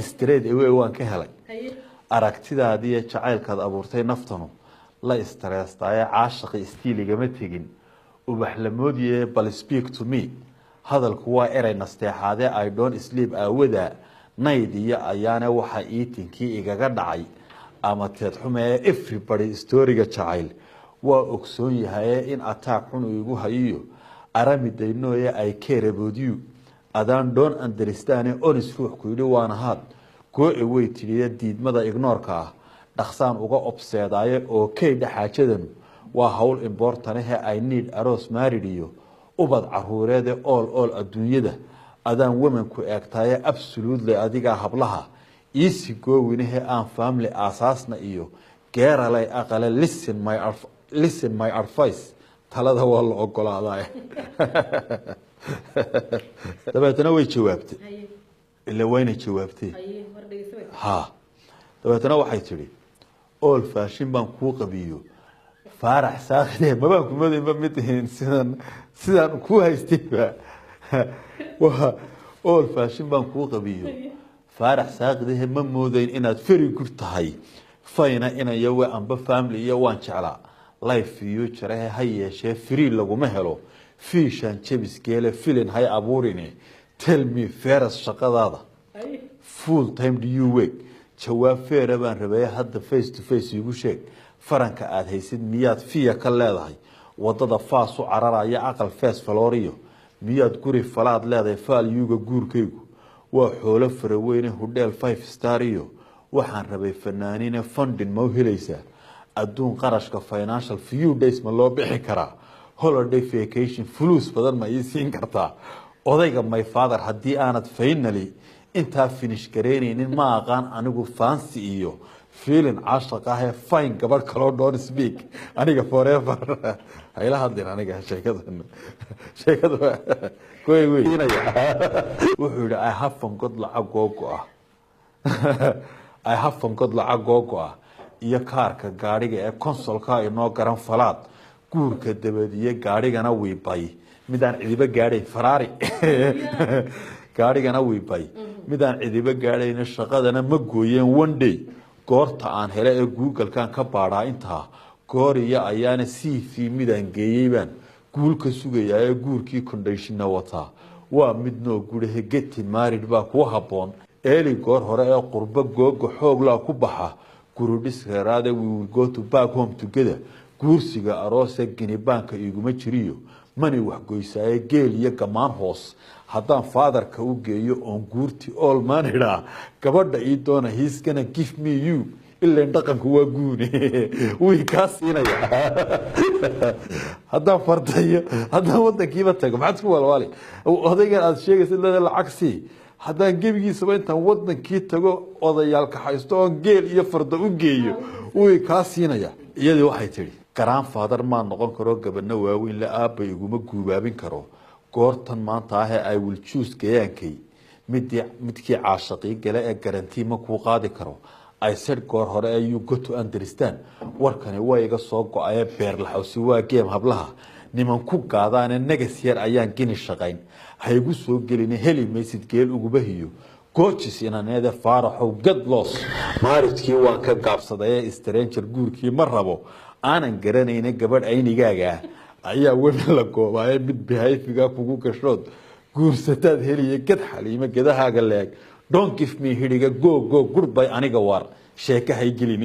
straight away waan ka helay aragtidaadii jacaylkaad abuurtay naftanu la istreestay caashaqi istiiligama tegin ubax la moodiye bal speak to me hadalku waa eray nasteexaade I don't sleep awada nayd iyo ayaana waxa eatingkii igaga dhacay ama teed xumee everybody storyga jacayl waa ogsoon yahay in attack xun igu hayo aramidaynoye I care about you adaan don't understand honest ruux ku yiri waan had go away tiriya diidmada ignoorka ah dhaqsaan uga obseedaaye oo kay dhaxaajadan waa hawl important ah I need a rose married iyo ubad caruureed all adduunyada adaan woman ku eegtaaye absolutely adiga hablaha easy going aan family asaasna iyo geeralay aqale listen my advice talada waa la ogolaaday dabeetana way jawaabtay ila wayna jawaabtay ha dabeetana waxay tiri all fashion baan ku qabiyo faarax saaqide ma baan ku madayba mideen sidan ku haystay waa all fashion baan ku qabiyo faarax saaqide ma moodayn inaad very good tahay fayna inayo amba family iyo waan jeclaa life iyo jaraha hayeeshee free laguma helo fiishan jabiskeele filin hay abuurine tell me fairest shaqadaada full time do you work jawaab feera baan rabay hadda face to face igu sheeg faranka aad haysid miyaad fiya ka leedahay wadada faas u cararaya aqal face floriyo miyaad guri falaad leedahay faalyuga guurkaygu waa xoolo faraweyne hotel 5 star iyo waxaan rabay fanaaniin funding ma helaysaa adduun qarashka financial few days ma loo bixi karaa holiday vacation fulus badan ma ii siin kartaa odayga my father haddii aanad finally intaa finish gareynaynin ma aqaan anigu fancy iyo feeling caashaq ah fine gabadh kaloo don't speak aniga forever hayla hadlin aniga sheekada koy wuxuu yiri I have forgot lacag googo ah I have forgot lacag googo ah iyo kaarka gaariga ee consolka inoo garan falaad guurka dabadiye gaarigana wiibay midaan cidiba gaaray Ferrari gaarigana wiibay midaan cidiba gaarayna shaqadana ma gooyeen one day goorta aan helay ee Google-kan ka baaraa inta gooriya ayaana CV midaan geeyayban guulka sugaya ee guurkii condition wata waa midnoo gurahe getting married ba ku haboon eeli goor hore ee qurba googo xoog la ku baxa gurudhis reeraade we will go to back home together guursiga aroose ginibaanka iguma jiriyo mani wax goysaaye geel iyo gamaan hoos haddaan fatherka u geeyo on guurti all manira gabadha ii doona he's gonna give me you illa dhaqanku waa guune way ka siinaya haddaan fardayo haddaan wadankiiba tago maxaad ku walwali odaygan aad sheegaysid lacag si haddaan gebigiisaba intaan wadankii tago odayaalka haysto oo geel iyo farda u geeyo way ka siinaya iyadii waxay tiri grandfather ma noqon karo gabadhna waaweyn la aabay iguma guubaabin karo goortan maanta ah I will choose gayaankay midkii caashaqii gale ee guarantee ma ku qaadi karo I said goor hore you got to understand warkani way iga soo go'ay beer la xawsi waa game hablaha niman ku qaadaan nagas yar ayaan gini shaqayn haygu soo gelin heli maysid geel ugu bahiyo coaches inaanada faaraxo get loss maaridkii waan ka gaabsaday stranger guurkii ma rabo aanan garanayna gabadh aynigaaga ayaa weyn la goobay mid behayfiga kugu gashood guursataad heliye gad xaliima gadahaaga leeg don't give me hiriga go goodbye aniga war sheeka hay gelin